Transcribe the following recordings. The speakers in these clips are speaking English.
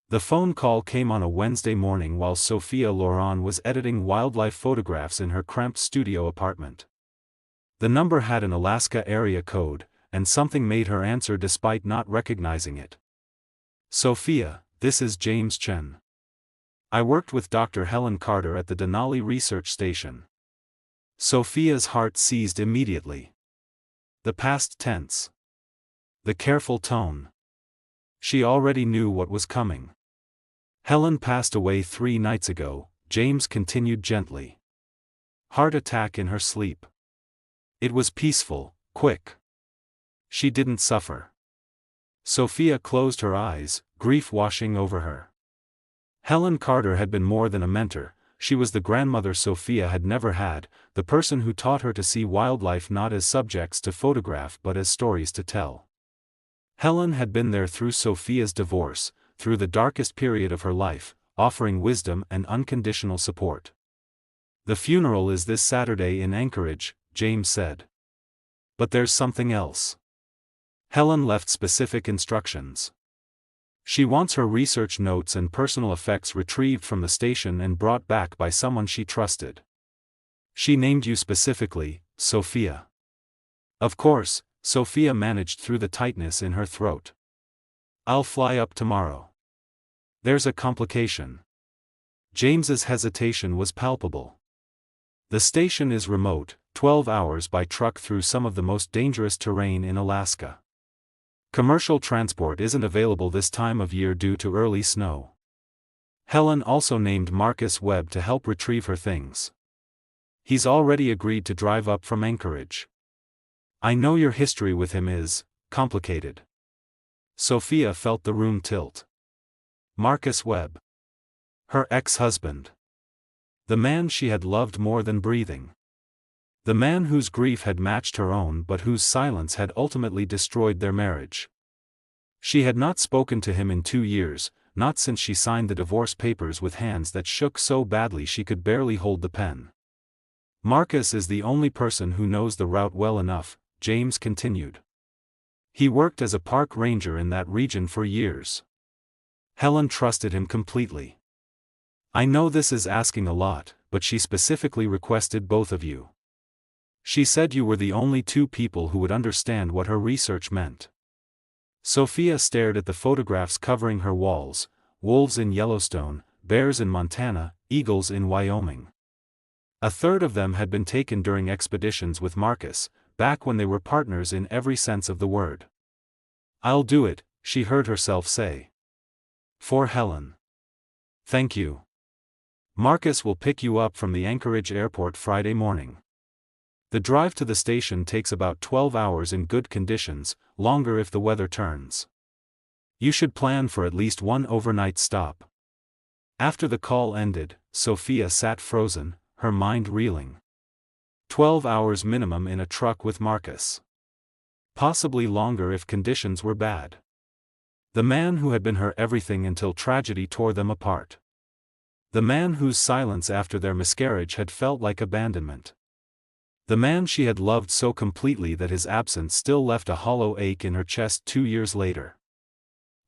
The phone call came on a Wednesday morning while Sophia Loren was editing wildlife photographs in her cramped studio apartment. The number had an Alaska area code, and something made her answer despite not recognizing it. "Sophia, this is James Chen. I worked with Dr. Helen Carter at the Denali Research Station." Sophia's heart seized immediately. The past tense. The careful tone. She already knew what was coming. "Helen passed away 3 nights ago," James continued gently. "Heart attack in her sleep. It was peaceful, quick. She didn't suffer." Sophia closed her eyes, grief washing over her. Helen Carter had been more than a mentor. She was the grandmother Sophia had never had, the person who taught her to see wildlife not as subjects to photograph but as stories to tell. Helen had been there through Sophia's divorce, through the darkest period of her life, offering wisdom and unconditional support. "The funeral is this Saturday in Anchorage," James said. "But there's something else." Helen left specific instructions. She wants her research notes and personal effects retrieved from the station and brought back by someone she trusted. "She named you specifically, Sophia." Of course, Sophia managed through the tightness in her throat. "I'll fly up tomorrow." "There's a complication." James's hesitation was palpable. "The station is remote, 12 hours by truck through some of the most dangerous terrain in Alaska. Commercial transport isn't available this time of year due to early snow." Helen also named Marcus Webb to help retrieve her things. "He's already agreed to drive up from Anchorage. I know your history with him is complicated." Sophia felt the room tilt. Marcus Webb. Her ex-husband. The man she had loved more than breathing. The man whose grief had matched her own but whose silence had ultimately destroyed their marriage. She had not spoken to him in 2 years, not since she signed the divorce papers with hands that shook so badly she could barely hold the pen. "Marcus is the only person who knows the route well enough," James continued. "He worked as a park ranger in that region for years. Helen trusted him completely. I know this is asking a lot, but she specifically requested both of you. She said you were the only 2 people who would understand what her research meant." Sophia stared at the photographs covering her walls: wolves in Yellowstone, bears in Montana, eagles in Wyoming. A third of them had been taken during expeditions with Marcus, back when they were partners in every sense of the word. "I'll do it," she heard herself say. "For Helen. Thank you. Marcus will pick you up from the Anchorage airport Friday morning. The drive to the station takes about 12 hours in good conditions, longer if the weather turns. You should plan for at least one overnight stop." After the call ended, Sophia sat frozen, her mind reeling. 12 hours minimum in a truck with Marcus. Possibly longer if conditions were bad. The man who had been her everything until tragedy tore them apart. The man whose silence after their miscarriage had felt like abandonment. The man she had loved so completely that his absence still left a hollow ache in her chest 2 years later.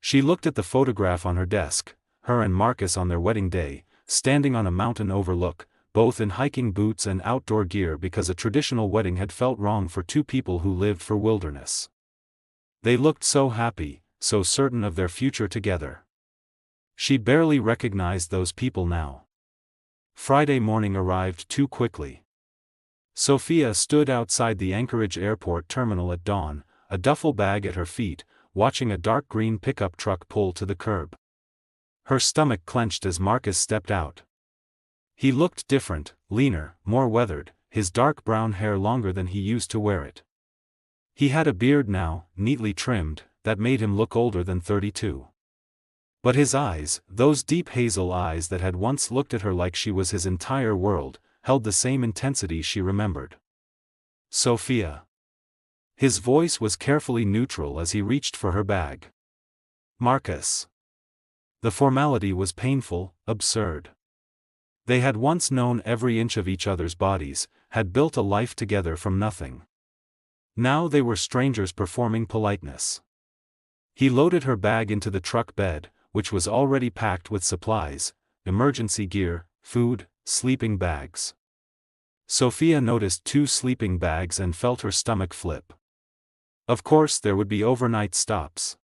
She looked at the photograph on her desk, her and Marcus on their wedding day, standing on a mountain overlook, both in hiking boots and outdoor gear because a traditional wedding had felt wrong for 2 people who lived for wilderness. They looked so happy, so certain of their future together. She barely recognized those people now. Friday morning arrived too quickly. Sophia stood outside the Anchorage airport terminal at dawn, a duffel bag at her feet, watching a dark green pickup truck pull to the curb. Her stomach clenched as Marcus stepped out. He looked different, leaner, more weathered, his dark brown hair longer than he used to wear it. He had a beard now, neatly trimmed, that made him look older than 32. But his eyes, those deep hazel eyes that had once looked at her like she was his entire world, held the same intensity she remembered. "Sophia." His voice was carefully neutral as he reached for her bag. "Marcus." The formality was painful, absurd. They had once known every inch of each other's bodies, had built a life together from nothing. Now they were strangers performing politeness. He loaded her bag into the truck bed, which was already packed with supplies, emergency gear, food, sleeping bags. Sophia noticed 2 sleeping bags and felt her stomach flip. Of course there would be overnight stops.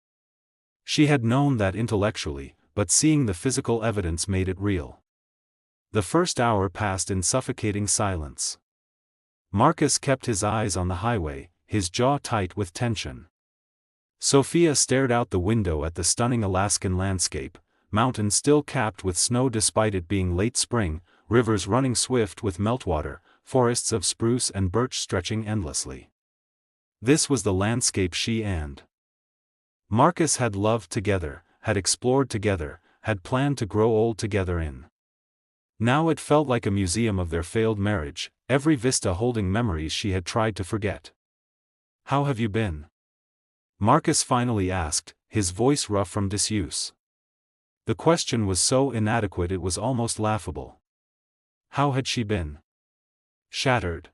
She had known that intellectually, but seeing the physical evidence made it real. The first hour passed in suffocating silence. Marcus kept his eyes on the highway, his jaw tight with tension. Sophia stared out the window at the stunning Alaskan landscape, mountains still capped with snow despite it being late spring, rivers running swift with meltwater, forests of spruce and birch stretching endlessly. This was the landscape she and Marcus had loved together, had explored together, had planned to grow old together in. Now it felt like a museum of their failed marriage, every vista holding memories she had tried to forget. "How have you been?" Marcus finally asked, his voice rough from disuse. The question was so inadequate it was almost laughable. How had she been? Shattered.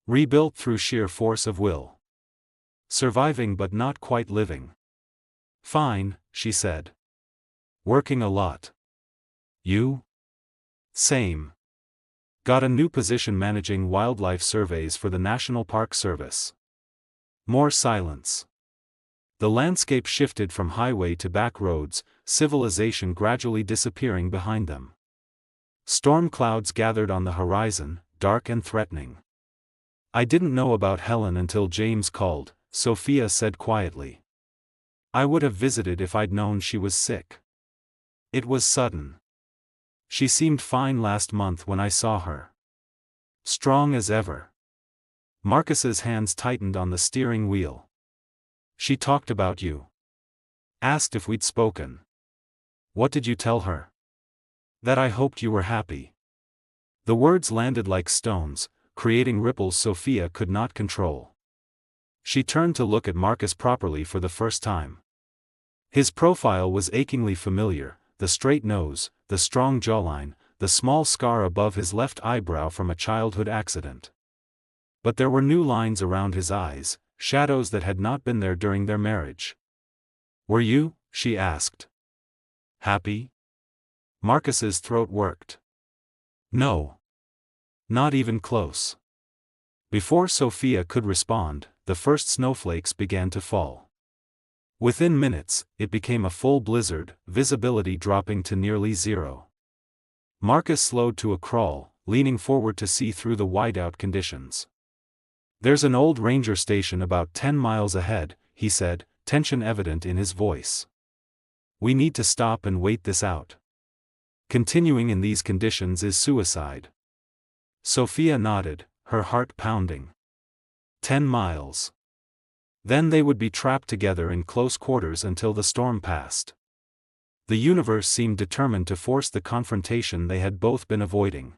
Rebuilt through sheer force of will. Surviving but not quite living. "Fine," she said. "Working a lot." "You?" "Same. Got a new position managing wildlife surveys for the National Park Service." More silence. The landscape shifted from highway to back roads, civilization gradually disappearing behind them. Storm clouds gathered on the horizon, dark and threatening. "I didn't know about Helen until James called," Sophia said quietly. "I would have visited if I'd known she was sick. It was sudden. She seemed fine last month when I saw her. Strong as ever." Marcus's hands tightened on the steering wheel. "She talked about you. Asked if we'd spoken." "What did you tell her?" "That I hoped you were happy." The words landed like stones, creating ripples Sophia could not control. She turned to look at Marcus properly for the first time. His profile was achingly familiar, the straight nose, the strong jawline, the small scar above his left eyebrow from a childhood accident. But there were new lines around his eyes, shadows that had not been there during their marriage. "Were you?" she asked. "Happy?" Marcus's throat worked. "No. Not even close." Before Sophia could respond, the first snowflakes began to fall. Within minutes, it became a full blizzard, visibility dropping to nearly zero. Marcus slowed to a crawl, leaning forward to see through the whiteout conditions. "There's an old ranger station about 10 miles ahead," he said, tension evident in his voice. "We need to stop and wait this out. Continuing in these conditions is suicide." Sophia nodded, her heart pounding. 10 miles. Then they would be trapped together in close quarters until the storm passed. The universe seemed determined to force the confrontation they had both been avoiding.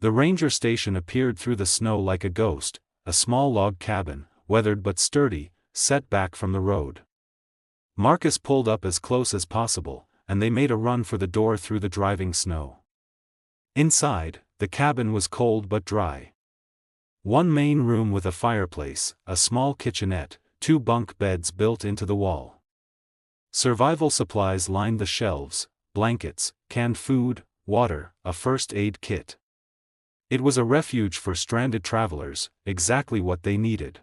The ranger station appeared through the snow like a ghost, a small log cabin, weathered but sturdy, set back from the road. Marcus pulled up as close as possible, and they made a run for the door through the driving snow. Inside, the cabin was cold but dry. One main room with a fireplace, a small kitchenette, 2 bunk beds built into the wall. Survival supplies lined the shelves, blankets, canned food, water, a first aid kit. It was a refuge for stranded travelers, exactly what they needed.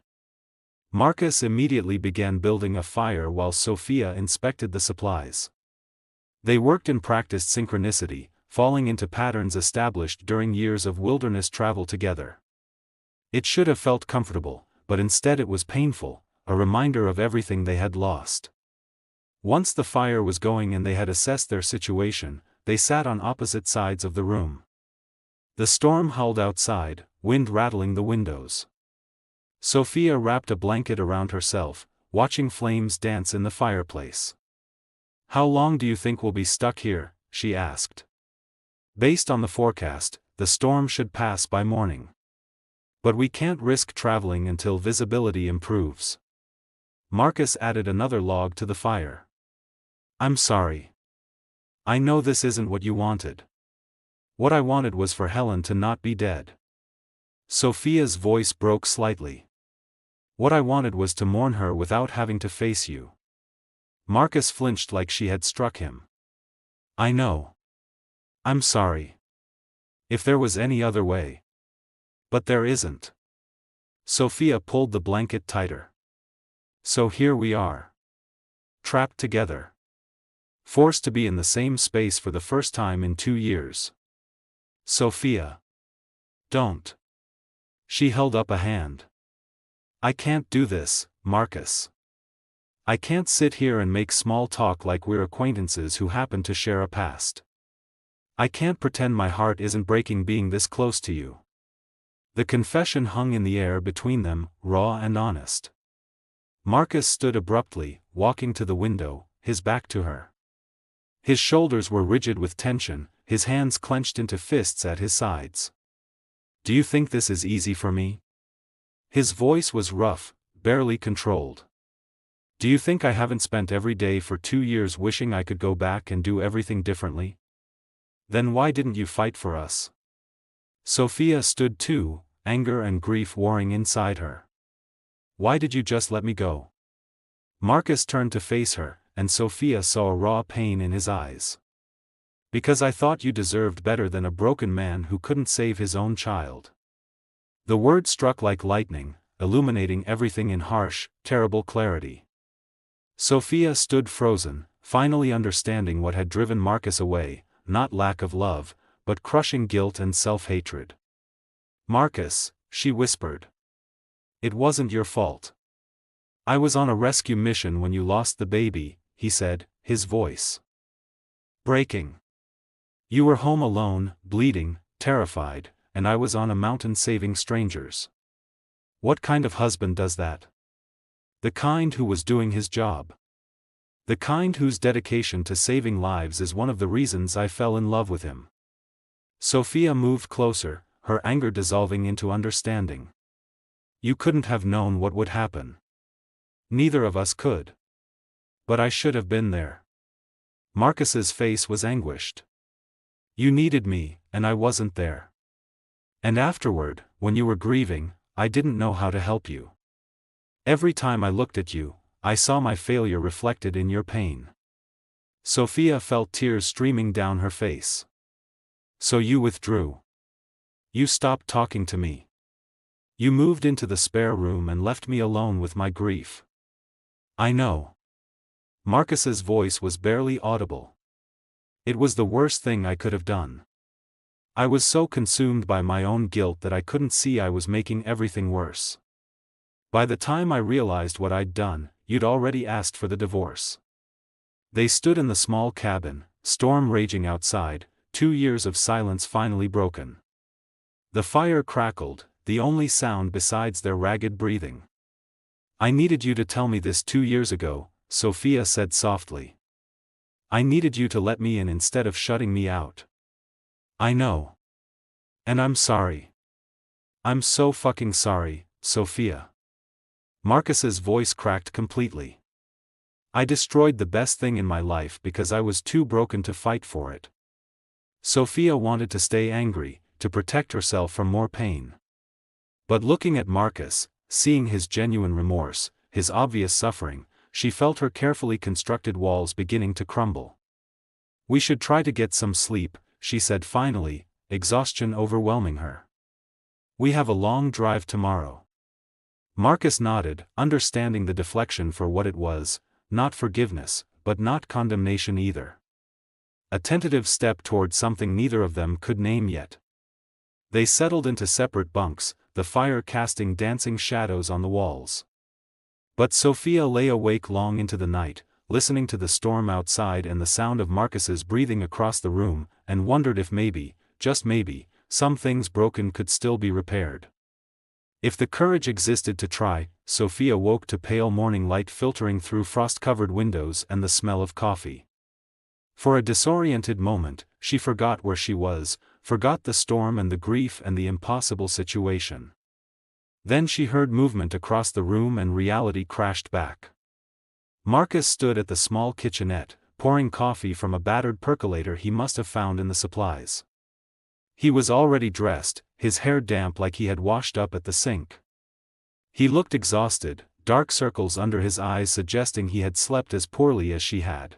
Marcus immediately began building a fire while Sophia inspected the supplies. They worked in practiced synchronicity, falling into patterns established during years of wilderness travel together. It should have felt comfortable, but instead it was painful, a reminder of everything they had lost. Once the fire was going and they had assessed their situation, they sat on opposite sides of the room. The storm howled outside, wind rattling the windows. Sophia wrapped a blanket around herself, watching flames dance in the fireplace. "How long do you think we'll be stuck here?" she asked. "Based on the forecast, the storm should pass by morning. But we can't risk traveling until visibility improves." Marcus added another log to the fire. "I'm sorry. I know this isn't what you wanted. What I wanted was for Helen to not be dead." Sophia's voice broke slightly. "What I wanted was to mourn her without having to face you." Marcus flinched like she had struck him. I know. I'm sorry. If there was any other way. But there isn't. Sophia pulled the blanket tighter. So here we are. Trapped together. Forced to be in the same space for the first time in 2 years. Sophia. Don't. She held up a hand. I can't do this, Marcus. I can't sit here and make small talk like we're acquaintances who happen to share a past. I can't pretend my heart isn't breaking being this close to you. The confession hung in the air between them, raw and honest. Marcus stood abruptly, walking to the window, his back to her. His shoulders were rigid with tension, his hands clenched into fists at his sides. Do you think this is easy for me? His voice was rough, barely controlled. Do you think I haven't spent every day for 2 years wishing I could go back and do everything differently? Then why didn't you fight for us? Sophia stood too, anger and grief warring inside her. Why did you just let me go? Marcus turned to face her, and Sophia saw a raw pain in his eyes. Because I thought you deserved better than a broken man who couldn't save his own child. The word struck like lightning, illuminating everything in harsh, terrible clarity. Sophia stood frozen, finally understanding what had driven Marcus away, not lack of love, but crushing guilt and self-hatred. Marcus, she whispered. It wasn't your fault. I was on a rescue mission when you lost the baby, he said, his voice breaking. You were home alone, bleeding, terrified, and I was on a mountain saving strangers. What kind of husband does that? The kind who was doing his job. The kind whose dedication to saving lives is one of the reasons I fell in love with him. Sophia moved closer, her anger dissolving into understanding. You couldn't have known what would happen. Neither of us could. But I should have been there. Marcus's face was anguished. You needed me, and I wasn't there. And afterward, when you were grieving, I didn't know how to help you. Every time I looked at you, I saw my failure reflected in your pain. Sophia felt tears streaming down her face. So you withdrew. You stopped talking to me. You moved into the spare room and left me alone with my grief. I know. Marcus's voice was barely audible. It was the worst thing I could have done. I was so consumed by my own guilt that I couldn't see I was making everything worse. By the time I realized what I'd done, you'd already asked for the divorce. They stood in the small cabin, storm raging outside, 2 years of silence finally broken. The fire crackled, the only sound besides their ragged breathing. I needed you to tell me this 2 years ago, Sophia said softly. I needed you to let me in instead of shutting me out. I know. And I'm sorry. I'm so fucking sorry, Sophia. Marcus's voice cracked completely. I destroyed the best thing in my life because I was too broken to fight for it. Sophia wanted to stay angry, to protect herself from more pain. But looking at Marcus, seeing his genuine remorse, his obvious suffering, she felt her carefully constructed walls beginning to crumble. We should try to get some sleep, she said finally, exhaustion overwhelming her. We have a long drive tomorrow. Marcus nodded, understanding the deflection for what it was, not forgiveness, but not condemnation either. A tentative step toward something neither of them could name yet. They settled into separate bunks, the fire casting dancing shadows on the walls. But Sophia lay awake long into the night, listening to the storm outside and the sound of Marcus's breathing across the room, and wondered if maybe, just maybe, some things broken could still be repaired. If the courage existed to try, Sophia woke to pale morning light filtering through frost-covered windows and the smell of coffee. For a disoriented moment, she forgot where she was, forgot the storm and the grief and the impossible situation. Then she heard movement across the room and reality crashed back. Marcus stood at the small kitchenette, pouring coffee from a battered percolator he must have found in the supplies. He was already dressed, his hair damp like he had washed up at the sink. He looked exhausted, dark circles under his eyes suggesting he had slept as poorly as she had.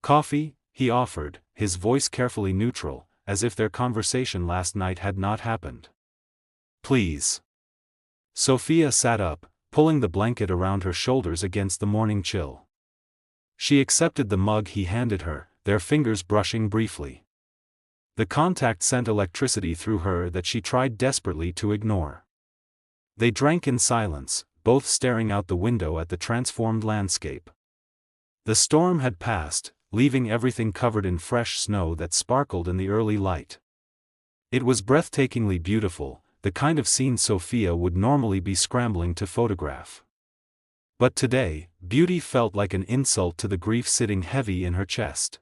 "Coffee?" he offered, his voice carefully neutral, as if their conversation last night had not happened. "Please." Sophia sat up, pulling the blanket around her shoulders against the morning chill. She accepted the mug he handed her, their fingers brushing briefly. The contact sent electricity through her that she tried desperately to ignore. They drank in silence, both staring out the window at the transformed landscape. The storm had passed, leaving everything covered in fresh snow that sparkled in the early light. It was breathtakingly beautiful, the kind of scene Sophia would normally be scrambling to photograph. But today, beauty felt like an insult to the grief sitting heavy in her chest.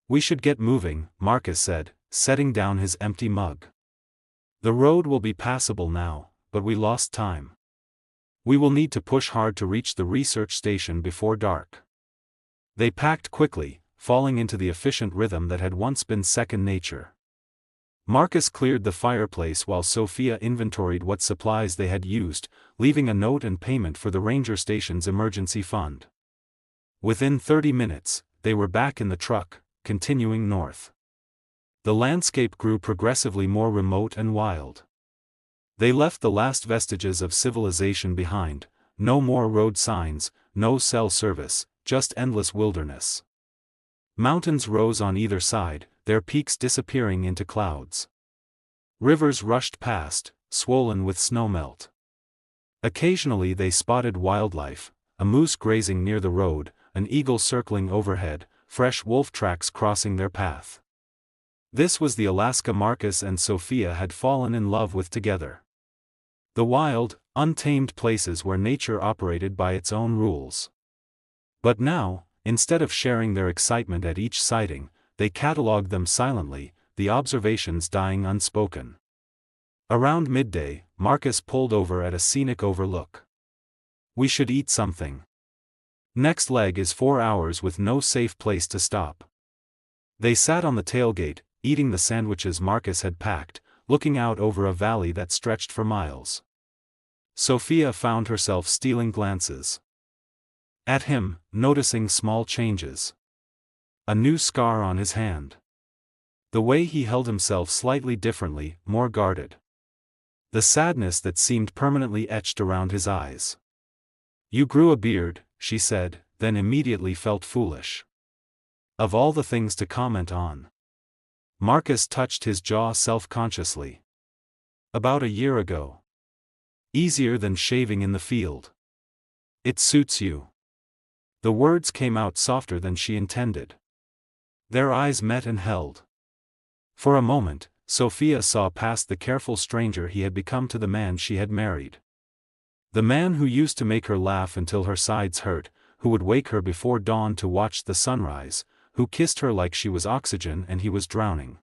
"We should get moving," Marcus said, setting down his empty mug. "The road will be passable now, but we lost time. We will need to push hard to reach the research station before dark." They packed quickly, falling into the efficient rhythm that had once been second nature. Marcus cleared the fireplace while Sophia inventoried what supplies they had used, leaving a note and payment for the ranger station's emergency fund. Within 30 minutes, they were back in the truck, continuing north. The landscape grew progressively more remote and wild. They left the last vestiges of civilization behind, no more road signs, no cell service, just endless wilderness. Mountains rose on either side, their peaks disappearing into clouds. Rivers rushed past, swollen with snowmelt. Occasionally they spotted wildlife, a moose grazing near the road, an eagle circling overhead, fresh wolf tracks crossing their path. This was the Alaska Marcus and Sophia had fallen in love with together. The wild, untamed places where nature operated by its own rules. But now, instead of sharing their excitement at each sighting, they catalogued them silently, the observations dying unspoken. Around midday, Marcus pulled over at a scenic overlook. "We should eat something. Next leg is 4 hours with no safe place to stop." They sat on the tailgate, eating the sandwiches Marcus had packed, looking out over a valley that stretched for miles. Sophia found herself stealing glances at him, noticing small changes. A new scar on his hand. The way he held himself slightly differently, more guarded. The sadness that seemed permanently etched around his eyes. "You grew a beard," she said, then immediately felt foolish. Of all the things to comment on. Marcus touched his jaw self-consciously. "About a year ago. Easier than shaving in the field. It suits you." The words came out softer than she intended. Their eyes met and held. For a moment, Sophia saw past the careful stranger he had become to the man she had married. The man who used to make her laugh until her sides hurt, who would wake her before dawn to watch the sunrise, who kissed her like she was oxygen and he was drowning.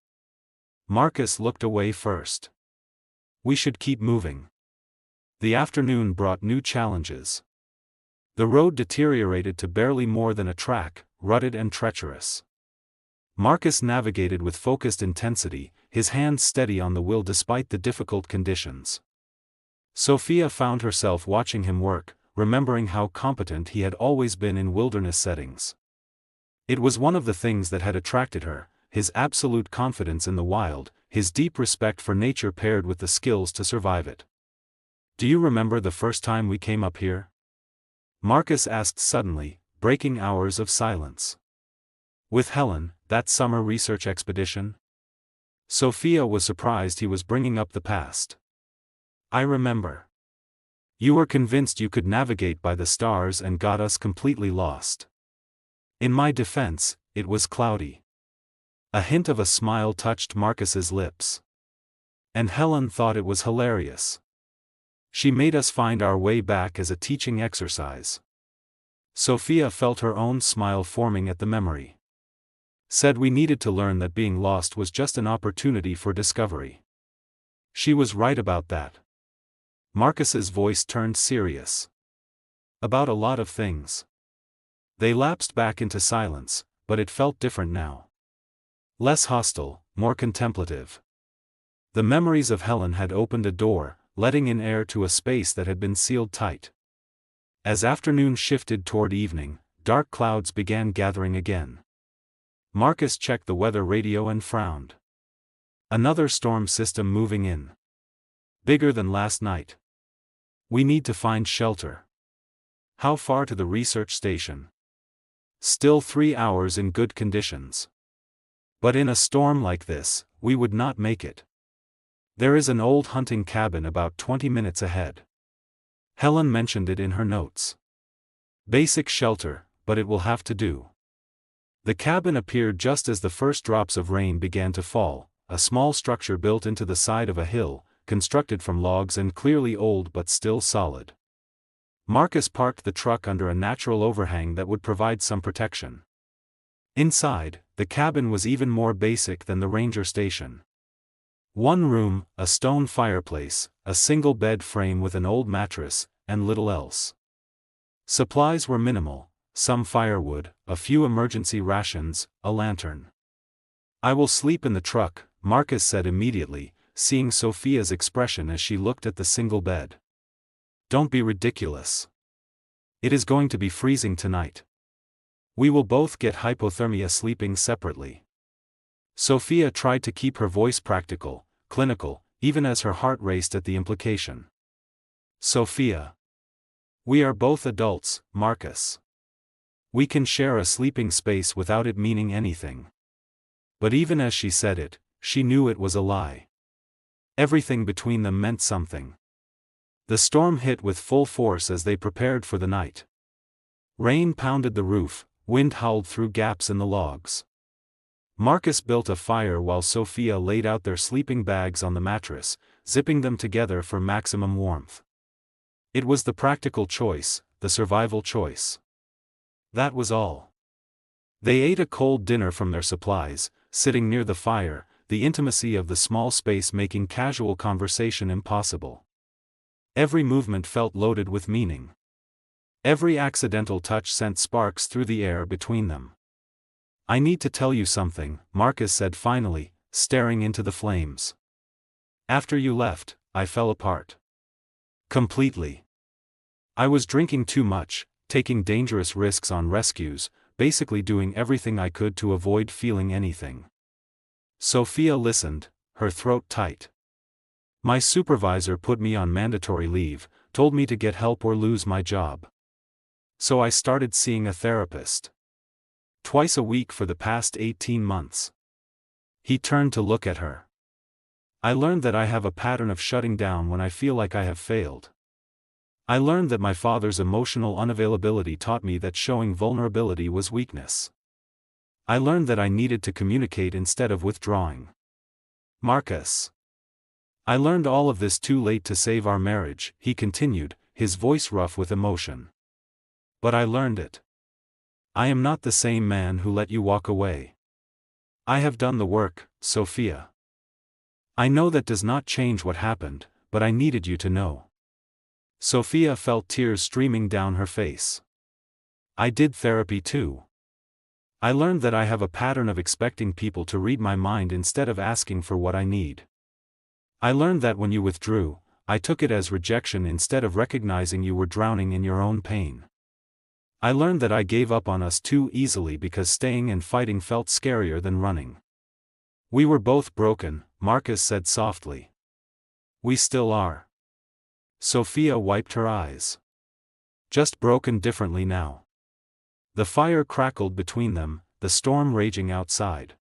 Marcus looked away first. "We should keep moving." The afternoon brought new challenges. The road deteriorated to barely more than a track, rutted and treacherous. Marcus navigated with focused intensity, his hands steady on the wheel despite the difficult conditions. Sophia found herself watching him work, remembering how competent he had always been in wilderness settings. It was one of the things that had attracted her, his absolute confidence in the wild, his deep respect for nature paired with the skills to survive it. "Do you remember the first time we came up here?" Marcus asked suddenly, breaking hours of silence. "With Helen, that summer research expedition?" Sophia was surprised he was bringing up the past. "I remember. You were convinced you could navigate by the stars and got us completely lost." In my defense, it was cloudy. A hint of a smile touched Marcus's lips. "And Helen thought it was hilarious. She made us find our way back as a teaching exercise." Sophia felt her own smile forming at the memory. "Said we needed to learn that being lost was just an opportunity for discovery." She was right about that. Marcus's voice turned serious. "About a lot of things." They lapsed back into silence, but it felt different now. Less hostile, more contemplative. The memories of Helen had opened a door, letting in air to a space that had been sealed tight. As afternoon shifted toward evening, dark clouds began gathering again. Marcus checked the weather radio and frowned. Another storm system moving in. Bigger than last night. We need to find shelter. How far to the research station? Still 3 hours in good conditions. But in a storm like this, we would not make it. There is an old hunting cabin about 20 minutes ahead. Helen mentioned it in her notes. Basic shelter, but it will have to do. The cabin appeared just as the first drops of rain began to fall, a small structure built into the side of a hill, constructed from logs and clearly old but still solid. Marcus parked the truck under a natural overhang that would provide some protection. Inside, the cabin was even more basic than the ranger station. One room, a stone fireplace, a single bed frame with an old mattress, and little else. Supplies were minimal, some firewood, a few emergency rations, a lantern. "I will sleep in the truck," Marcus said immediately, seeing Sophia's expression as she looked at the single bed. "Don't be ridiculous. It is going to be freezing tonight. We will both get hypothermia sleeping separately." Sophia tried to keep her voice practical, clinical, even as her heart raced at the implication. "Sophia. We are both adults, Marcus. We can share a sleeping space without it meaning anything." But even as she said it, she knew it was a lie. Everything between them meant something. The storm hit with full force as they prepared for the night. Rain pounded the roof, wind howled through gaps in the logs. Marcus built a fire while Sophia laid out their sleeping bags on the mattress, zipping them together for maximum warmth. It was the practical choice, the survival choice. That was all. They ate a cold dinner from their supplies, sitting near the fire, the intimacy of the small space making casual conversation impossible. Every movement felt loaded with meaning. Every accidental touch sent sparks through the air between them. "I need to tell you something," Marcus said finally, staring into the flames. "After you left, I fell apart. Completely. I was drinking too much, taking dangerous risks on rescues, basically doing everything I could to avoid feeling anything." Sophia listened, her throat tight. "My supervisor put me on mandatory leave, told me to get help or lose my job. So I started seeing a therapist. Twice a week for the past 18 months. He turned to look at her. I learned that I have a pattern of shutting down when I feel like I have failed. I learned that my father's emotional unavailability taught me that showing vulnerability was weakness. I learned that I needed to communicate instead of withdrawing. Marcus. I learned all of this too late to save our marriage," he continued, his voice rough with emotion. "But I learned it. I am not the same man who let you walk away. I have done the work, Sophia. I know that does not change what happened, but I needed you to know." Sophia felt tears streaming down her face. "I did therapy too. I learned that I have a pattern of expecting people to read my mind instead of asking for what I need. I learned that when you withdrew, I took it as rejection instead of recognizing you were drowning in your own pain. I learned that I gave up on us too easily because staying and fighting felt scarier than running. We were both broken," Marcus said softly. "We still are." Sophia wiped her eyes. "Just broken differently now." The fire crackled between them, the storm raging outside.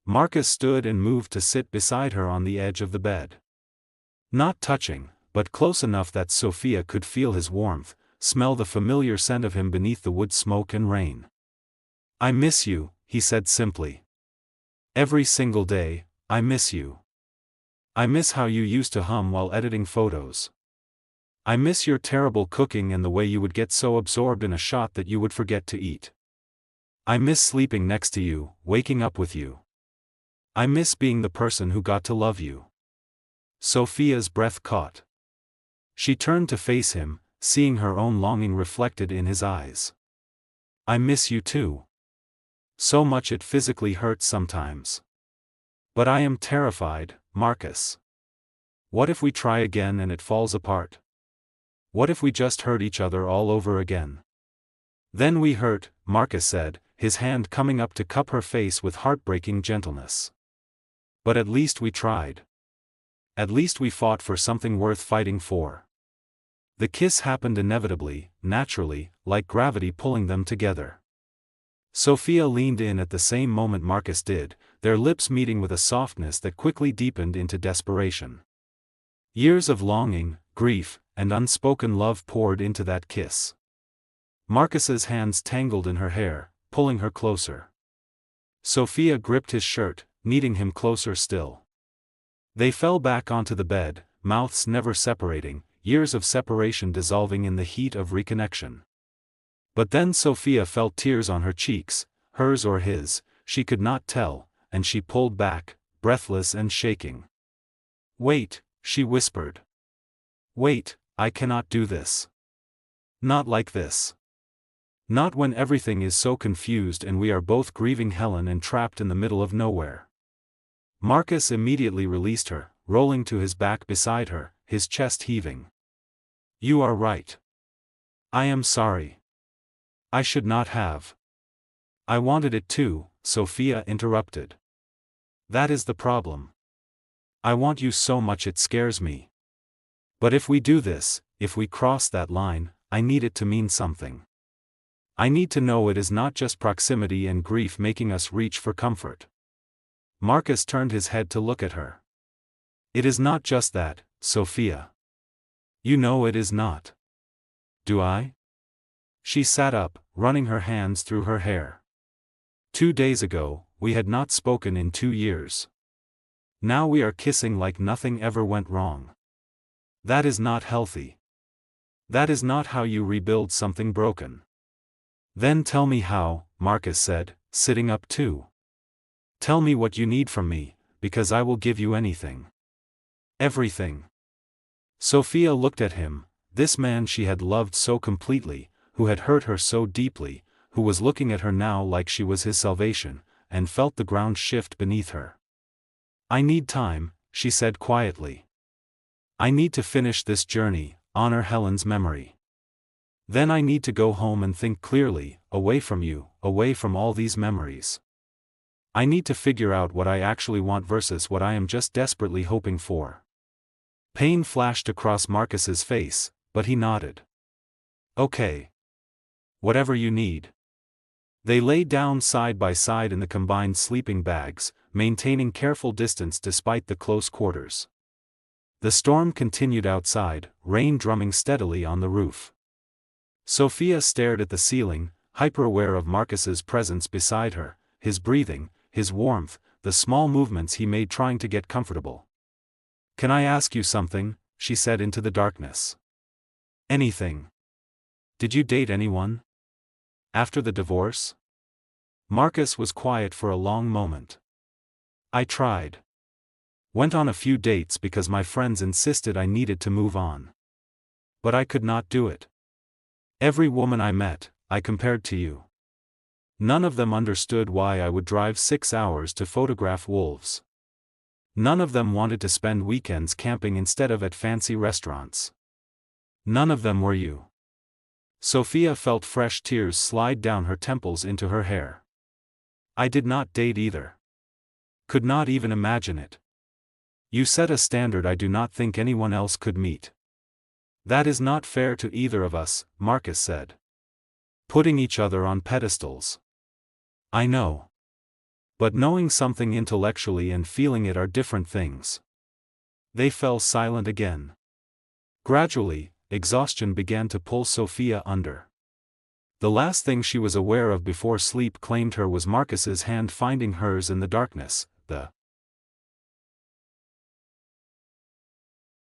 Marcus stood and moved to sit beside her on the edge of the bed. Not touching, but close enough that Sophia could feel his warmth, smell the familiar scent of him beneath the wood smoke and rain. "I miss you," he said simply. "Every single day, I miss you. I miss how you used to hum while editing photos. I miss your terrible cooking and the way you would get so absorbed in a shot that you would forget to eat. I miss sleeping next to you, waking up with you. I miss being the person who got to love you." Sophia's breath caught. She turned to face him, seeing her own longing reflected in his eyes. "I miss you too. So much it physically hurts sometimes. But I am terrified, Marcus. What if we try again and it falls apart? What if we just hurt each other all over again? Then we hurt, Marcus said, his hand coming up to cup her face with heartbreaking gentleness. But at least we tried. At least we fought for something worth fighting for. The kiss happened inevitably, naturally, like gravity pulling them together. Sophia leaned in at the same moment Marcus did, their lips meeting with a softness that quickly deepened into desperation. Years of longing, grief, and unspoken love poured into that kiss. Marcus's hands tangled in her hair, pulling her closer. Sophia gripped his shirt, kneading him closer still. They fell back onto the bed, mouths never separating, years of separation dissolving in the heat of reconnection. But then Sophia felt tears on her cheeks, hers or his, she could not tell, and she pulled back, breathless and shaking. "Wait," she whispered. "Wait, I cannot do this. Not like this. Not when everything is so confused and we are both grieving Helen and trapped in the middle of nowhere." Marcus immediately released her, rolling to his back beside her, his chest heaving. "You are right. I am sorry. I should not have." "I wanted it too," Sophia interrupted. "That is the problem. I want you so much it scares me. But if we do this, if we cross that line, I need it to mean something. I need to know it is not just proximity and grief making us reach for comfort." Marcus turned his head to look at her. "It is not just that, Sophia. You know it is not. Do I?" She sat up, running her hands through her hair. 2 days ago, we had not spoken in 2 years. Now we are kissing like nothing ever went wrong. That is not healthy. That is not how you rebuild something broken. "Then tell me how," Marcus said, sitting up too. "Tell me what you need from me, because I will give you anything. Everything." Sophia looked at him, this man she had loved so completely, who had hurt her so deeply, who was looking at her now like she was his salvation, and felt the ground shift beneath her. "I need time," she said quietly. "I need to finish this journey, honor Helen's memory. Then I need to go home and think clearly, away from you, away from all these memories. I need to figure out what I actually want versus what I am just desperately hoping for." Pain flashed across Marcus's face, but he nodded. "Okay. Whatever you need." They lay down side by side in the combined sleeping bags, maintaining careful distance despite the close quarters. The storm continued outside, rain drumming steadily on the roof. Sophia stared at the ceiling, hyper-aware of Marcus's presence beside her, his breathing, his warmth, the small movements he made trying to get comfortable. "Can I ask you something?" she said into the darkness. "Anything. Did you date anyone? After the divorce?" Marcus was quiet for a long moment. "I tried. Went on a few dates because my friends insisted I needed to move on. But I could not do it. Every woman I met, I compared to you. None of them understood why I would drive 6 hours to photograph wolves. None of them wanted to spend weekends camping instead of at fancy restaurants. None of them were you." Sophia felt fresh tears slide down her temples into her hair. "I did not date either. Could not even imagine it. You set a standard I do not think anyone else could meet. That is not fair to either of us," Marcus said. "Putting each other on pedestals. I know. But knowing something intellectually and feeling it are different things." They fell silent again. Gradually, exhaustion began to pull Sophia under. The last thing she was aware of before sleep claimed her was Marcus's hand finding hers in the darkness, the